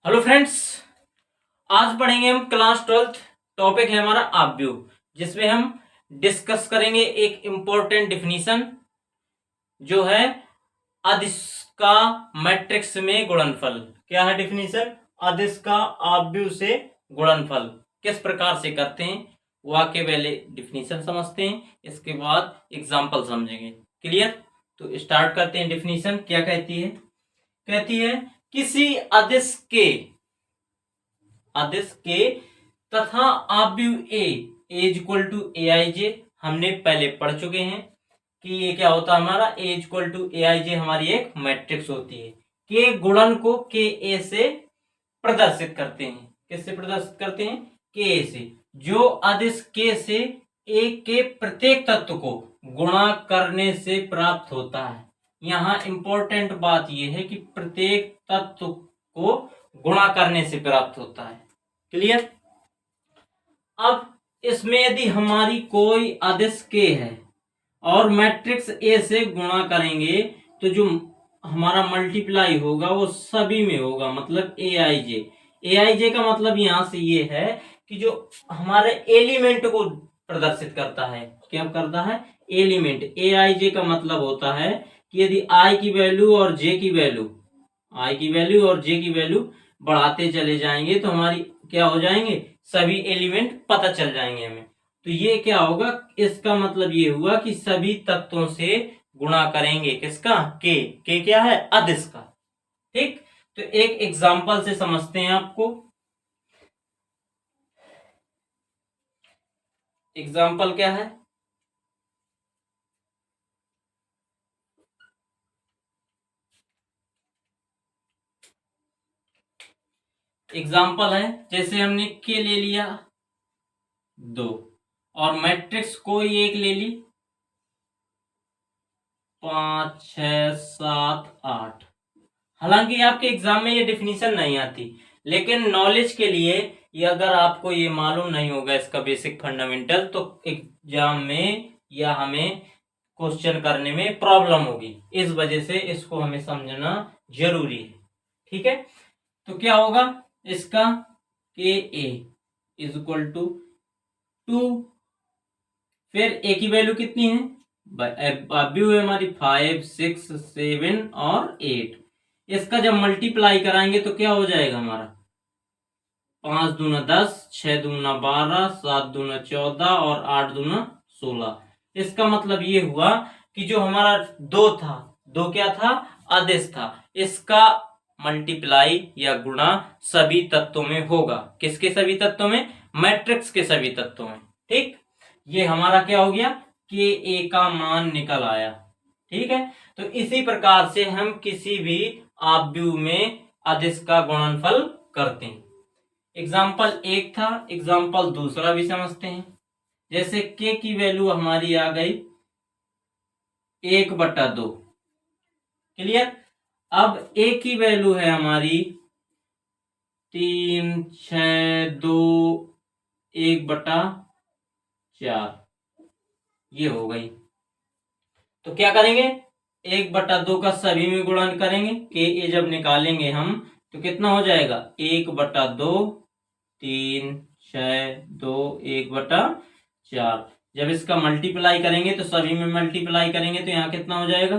Hello friends, आज पढ़ेंगे हम क्लास 12th। टॉपिक है हमारा ऑब्व्यू, जिसमें हम डिस्कस करेंगे एक इम्पोर्टेंट डिफिनीशन जो है अदिश का मैट्रिक्स में गुणनफल। क्या है डिफिनीशन? अदिश का ऑब्व्यू से गुणनफल किस प्रकार से करते हैं, वाक्य पहले डिफिनीशन समझते हैं, इसके बाद एग्जाम्पल समझेंगे। क्लियर? तो स्टार्ट करते हैं। डिफिनीशन क्या कहती है? कहती है किसी अदिश के तथा ऑब्व्यू ए इज इक्वल टू ए आई जे। हमने पहले पढ़ चुके हैं कि ये क्या होता है हमारा ए इक्वल टू ए आई जे हमारी एक मैट्रिक्स होती है। के गुणन को के ए से प्रदर्शित करते हैं। किससे प्रदर्शित करते हैं? के ए से। जो अदिश के से ए के प्रत्येक तत्व को गुणा करने से प्राप्त होता है। यहाँ इंपॉर्टेंट बात यह है कि प्रत्येक तत्व को गुणा करने से प्राप्त होता है। क्लियर? अब इसमें यदि हमारी कोई अदिश के है और मैट्रिक्स ए से गुणा करेंगे तो जो हमारा मल्टीप्लाई होगा वो सभी में होगा, मतलब ए आई जे। ए आई जे का मतलब यहां से ये है कि जो हमारे एलिमेंट को प्रदर्शित करता है। क्या करता है? एलिमेंट। ए आई जे का मतलब होता है कि यदि आई की वैल्यू और जे की वैल्यू बढ़ाते चले जाएंगे तो हमारी क्या हो जाएंगे? सभी एलिमेंट पता चल जाएंगे हमें। तो ये क्या होगा? इसका मतलब ये हुआ कि सभी तत्वों से गुणा करेंगे। किसका? के क्या है? अदिश का। ठीक, तो एक एग्जांपल से समझते हैं आपको। एग्जांपल क्या है? एग्जांपल है जैसे हमने के ले लिया 2 और मैट्रिक्स कोई एक ले ली 5 6 7 8। हालांकि आपके एग्जाम में ये डिफिनीशन नहीं आती, लेकिन नॉलेज के लिए ये अगर आपको ये मालूम नहीं होगा इसका बेसिक फंडामेंटल, तो एग्जाम में या हमें क्वेश्चन करने में प्रॉब्लम होगी। इस वजह से इसको हमें समझना जरूरी है। ठीक है, तो क्या होगा इसका? के ए इज इक्वल टू 2। फिर ए की वैल्यू कितनी है? अभी है हमारी 5 6 7 और 8। इसका जब मल्टीप्लाई कराएंगे तो क्या हो जाएगा हमारा? 5 दूना 10, 6 दूना 12, 7 दूना 14 और 8 दूना 16। इसका मतलब ये हुआ कि जो हमारा 2 था, 2 क्या था? अदिश था। इसका मल्टीप्लाई या गुणा सभी तत्वों में होगा। किसके सभी तत्वों में? मैट्रिक्स के सभी तत्वों में। ठीक, ये हमारा क्या हो गया? के ए का मान निकल आया। ठीक है, तो इसी प्रकार से हम किसी भी ऑब्व्यू में अदिश का गुणनफल करते हैं। एग्जाम्पल एक था, एग्जाम्पल दूसरा भी समझते हैं। जैसे के की वैल्यू हमारी आ गई 1/2। क्लियर? अब ए की वैल्यू है हमारी 3 6 2 1/4। ये हो गई। तो क्या करेंगे? 1/2 का सभी में गुणन करेंगे। के ए जब निकालेंगे हम तो कितना हो जाएगा? 1/2 3 6 2 1/4। जब इसका मल्टीप्लाई करेंगे तो सभी में मल्टीप्लाई करेंगे तो यहाँ कितना हो जाएगा?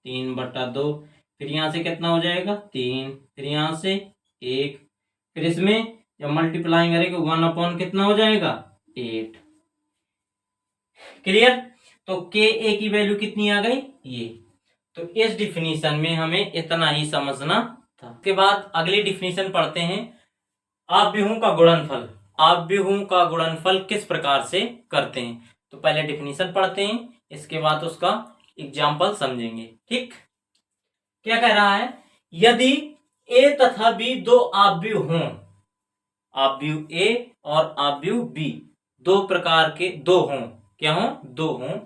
3/2। फिर यहाँ से कितना हो जाएगा? 3। फिर यहाँ से 1। फिर इसमें जब मल्टीप्लाई करेंगे 1/, कितना हो जाएगा? 8। क्लियर? तो के ए की वैल्यू कितनी आ गई? ये। तो इस डिफिनीशन में हमें इतना ही समझना था। उसके बाद अगली डिफिनीशन पढ़ते हैं, ऑब्व्यूहों का गुणनफल। ऑब्व्यूहों का गुणनफल किस प्रकार से करते हैं? तो पहले डिफिनीशन पढ़ते हैं, इसके बाद उसका एग्जाम्पल समझेंगे। ठीक, क्या कह रहा है? यदि ए तथा बी दो ऑब्व्यू हों, ऑब्व्यू ए और ऑब्व्यू बी दो प्रकार के दो हों, क्या हों? दो हों,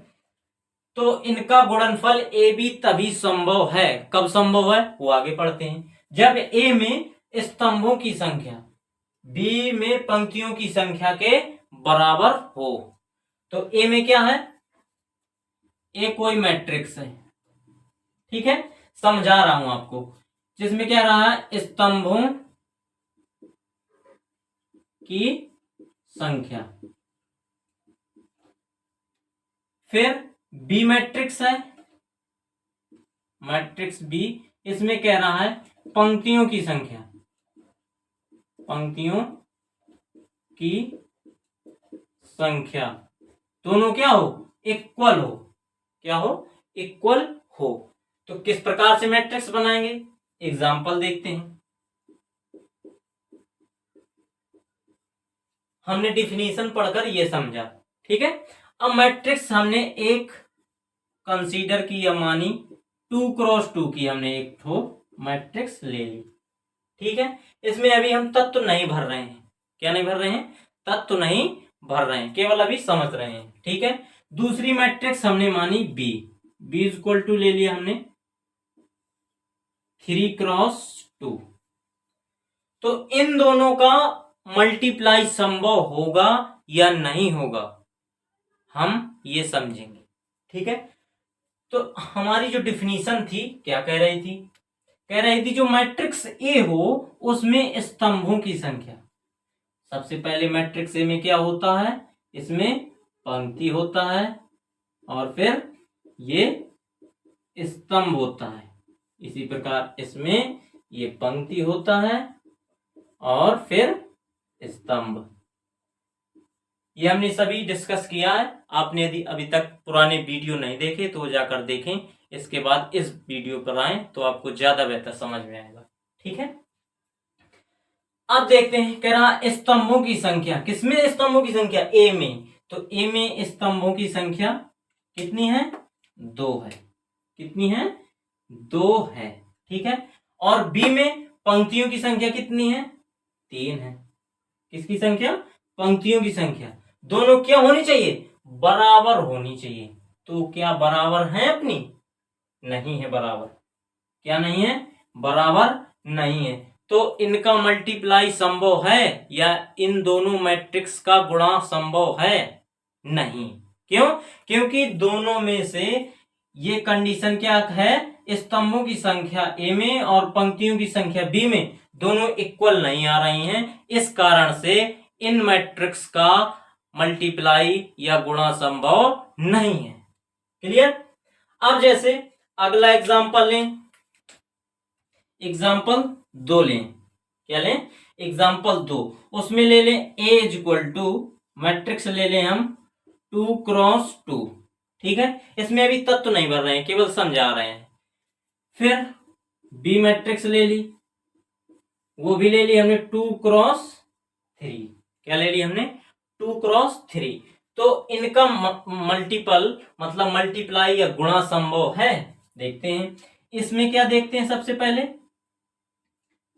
तो इनका गुणनफल ए बी तभी संभव है। कब संभव है? वो आगे पढ़ते हैं। जब ए में स्तंभों की संख्या बी में पंक्तियों की संख्या के बराबर हो। तो ए में क्या है? ए कोई मैट्रिक्स है। ठीक है, समझा रहा हूं आपको। जिसमें क्या रहा है? स्तंभों की संख्या। फिर बी मैट्रिक्स है, मैट्रिक्स बी, इसमें कह रहा है पंक्तियों की संख्या, पंक्तियों की संख्या दोनों क्या हो, इक्वल हो, क्या हो, इक्वल हो। तो किस प्रकार से मैट्रिक्स बनाएंगे, एग्जाम्पल देखते हैं। हमने डिफिनीशन पढ़कर ये समझा, ठीक है। अब मैट्रिक्स हमने एक कंसीडर की या मानी 2x2 की, हमने एक ठो मैट्रिक्स ले ली, ठीक है। इसमें अभी हम तत्व नहीं भर रहे हैं, क्या नहीं भर रहे हैं, तत्व नहीं भर रहे हैं, केवल अभी समझ रहे हैं, ठीक है। दूसरी मैट्रिक्स हमने मानी बी, बी इक्वल टू ले लिया हमने 3x2। तो इन दोनों का मल्टीप्लाई संभव होगा या नहीं होगा, हम ये समझेंगे, ठीक है। तो हमारी जो डिफिनीशन थी क्या कह रही थी, कह रही थी जो मैट्रिक्स ए हो उसमें स्तंभों की संख्या, सबसे पहले मैट्रिक्स ए में क्या होता है, इसमें पंक्ति होता है और फिर ये स्तंभ होता है, इसी प्रकार इसमें ये पंक्ति होता है और फिर स्तंभ। ये हमने सभी डिस्कस किया है, आपने यदि अभी तक पुराने वीडियो नहीं देखे तो जाकर देखें, इसके बाद इस वीडियो पर आए तो आपको ज्यादा बेहतर समझ में आएगा, ठीक है। अब देखते हैं, कह रहा स्तंभों की संख्या, किसमें स्तंभों की संख्या, ए में। तो ए में स्तंभों की संख्या कितनी है, 2 है, कितनी है, 2 है, ठीक है। और बी में पंक्तियों की संख्या कितनी है, 3 है। किसकी संख्या, पंक्तियों की संख्या। दोनों क्या होनी चाहिए, बराबर होनी चाहिए। तो क्या बराबर है अपनी, नहीं है बराबर, क्या नहीं है, बराबर नहीं है। तो इनका मल्टीप्लाई संभव है या इन दोनों मैट्रिक्स का गुणा संभव है, नहीं। क्यों, क्योंकि दोनों में से ये कंडीशन क्या है, स्तंभों की संख्या ए में और पंक्तियों की संख्या बी में दोनों इक्वल नहीं आ रही हैं, इस कारण से इन मैट्रिक्स का मल्टीप्लाई या गुणा संभव नहीं है। क्लियर। अब जैसे अगला एग्जांपल लें, एग्जाम्पल 2 लें, क्या लें, एग्जाम्पल 2, उसमें ले लें ए इज इक्वल टू, मैट्रिक्स ले लें हम 2x2, ठीक है। इसमें अभी तत्व नहीं भर रहे हैं, केवल समझा रहे हैं। फिर बी मैट्रिक्स ले ली, वो भी ले ली हमने 2x3, क्या ले ली हमने, 2x3। तो इनका मल्टीपल मतलब मल्टीप्लाई या गुणा संभव है, देखते हैं। इसमें क्या देखते हैं, सबसे पहले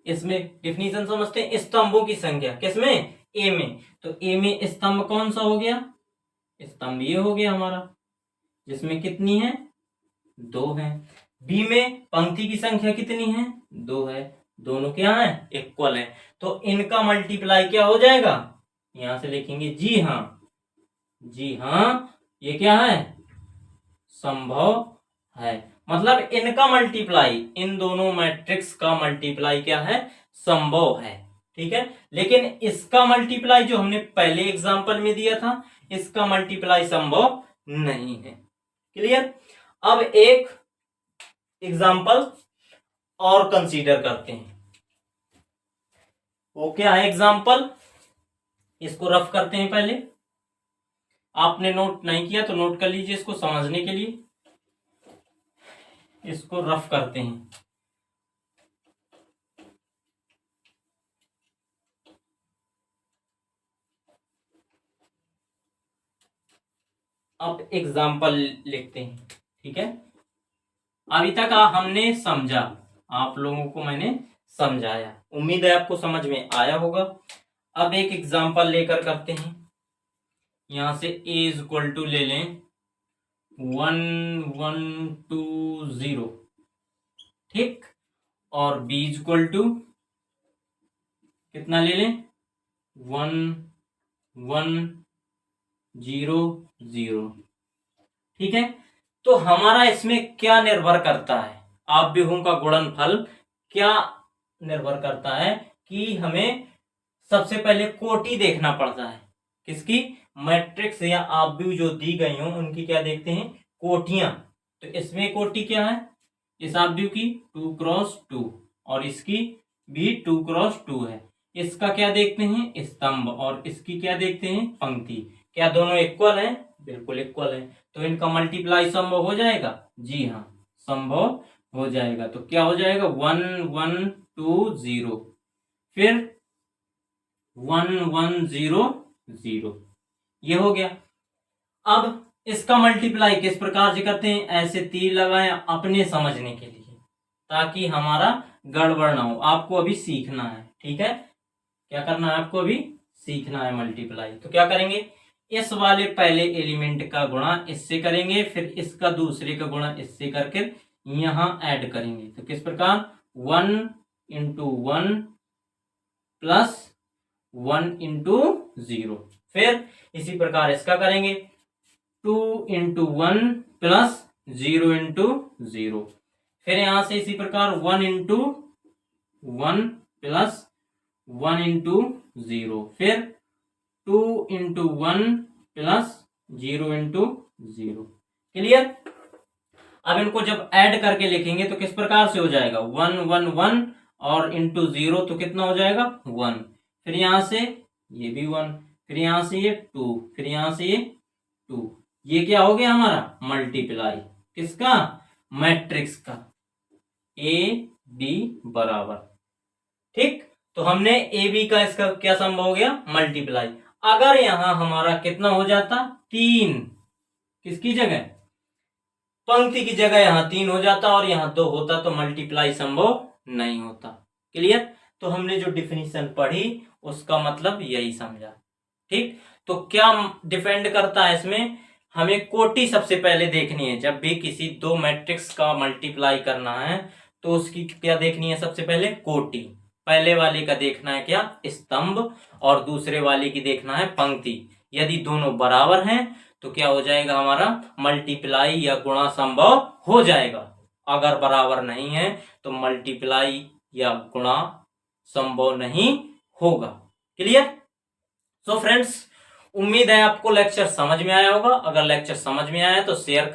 इसमें डिफिनीशन समझते हैं, स्तंभों की संख्या, किसमें, ए में। तो ए में स्तंभ कौन सा हो गया, स्तंभ ये हो गया हमारा, जिसमें कितनी है, 2 है। बी में पंक्ति की संख्या कितनी है, 2 है, दोनों क्या है, इक्वल है। तो इनका मल्टीप्लाई क्या हो जाएगा, यहां से लिखेंगे, जी हाँ, जी हाँ, ये क्या है, संभव है। मतलब इनका मल्टीप्लाई, इन दोनों मैट्रिक्स का मल्टीप्लाई क्या है, संभव है, ठीक है। लेकिन इसका मल्टीप्लाई जो हमने पहले एग्जांपल में दिया था, इसका मल्टीप्लाई संभव नहीं है। क्लियर। अब एक एग्जांपल और कंसीडर करते हैं, वो क्या है एग्जांपल, इसको रफ करते हैं। पहले आपने नोट नहीं किया तो नोट कर लीजिए, इसको समझने के लिए इसको रफ करते हैं। अब एग्जाम्पल लिखते हैं, ठीक है। अभी तक हमने समझा, आप लोगों को मैंने समझाया, उम्मीद है आपको समझ में आया होगा। अब एक एग्जाम्पल लेकर करते हैं। यहां से a इज इक्वल टू ले लें 1 1 2 0, ठीक। और b इज इक्वल टू कितना ले लें, 1 1 0 0, ठीक है। तो हमारा इसमें क्या निर्भर करता है, आप विभुओं का गुणनफल क्या निर्भर करता है कि हमें सबसे पहले कोटि देखना पड़ता है। किसकी? मैट्रिक्स या आव्यूह जो दी गई हो उनकी क्या देखते हैं? कोटियां। तो इसमें कोटि क्या है? इस आव्यूह की 2x2 और इसकी भी 2x2 है। इसका क्या देखते हैं? स्तंभ। और इसकी क्या देखते हैं? पंक्ति। क्या दोनों इक्वल हैं? बिल्कुल इक्वल है। तो इनका मल्टीप्लाई संभव हो जाएगा? जी हाँ, संभव हो जाएगा। तो क्या हो जाएगा? 1 1 2 0, फिर 1 1 0 0, ये हो गया। अब इसका मल्टीप्लाई किस प्रकार से करते हैं? ऐसे तीर लगाएं अपने समझने के लिए, ताकि हमारा गड़बड़ ना हो। आपको अभी सीखना है, ठीक है? क्या करना है आपको? अभी सीखना है मल्टीप्लाई। तो क्या करेंगे? इस वाले पहले एलिमेंट का गुणा इससे करेंगे, फिर इसका दूसरे का गुणा इससे करके यहां ऐड करेंगे। तो किस प्रकार? 1 इंटू 1 प्लस 1 इंटू 0। फिर इसी प्रकार इसका करेंगे 2 इंटू 1 प्लस 0 इंटू 0। फिर यहां से इसी प्रकार 1 इंटू 1 प्लस 1 इंटू 0, फिर 2 इंटू 1 प्लस 0 इंटू 0। क्लियर? अब इनको जब ऐड करके लिखेंगे तो किस प्रकार से हो जाएगा? 1 1 1 और इंटू 0 तो कितना हो जाएगा? 1। फिर यहां से ये भी 1, फिर यहां से ये 2, फिर यहां से ये 2। ये क्या हो गया हमारा? मल्टीप्लाई। किसका? मैट्रिक्स का। ए बी बराबर। ठीक, तो हमने ए बी का इसका क्या संभव हो गया? मल्टीप्लाई। अगर यहां हमारा कितना हो जाता? 3, किसकी जगह? पंक्ति की जगह यहां 3 हो जाता और यहां 2 होता, तो मल्टीप्लाई संभव नहीं होता। क्लियर? तो हमने जो डिफिनीशन पढ़ी उसका मतलब यही समझा। ठीक, तो क्या डिपेंड करता है इसमें? हमें कोटि सबसे पहले देखनी है। जब भी किसी दो मैट्रिक्स का मल्टीप्लाई करना है तो उसकी क्या देखनी है? सबसे पहले कोटि। पहले वाले का देखना है क्या? स्तंभ। और दूसरे वाले की देखना है पंक्ति। यदि दोनों बराबर हैं तो क्या हो जाएगा? हमारा मल्टीप्लाई या गुणा संभव हो जाएगा। अगर बराबर नहीं है तो मल्टीप्लाई या गुणा संभव नहीं होगा। क्लियर? सो फ्रेंड्स, उम्मीद है आपको लेक्चर समझ में आया होगा। अगर लेक्चर समझ में आया तो शेयर कर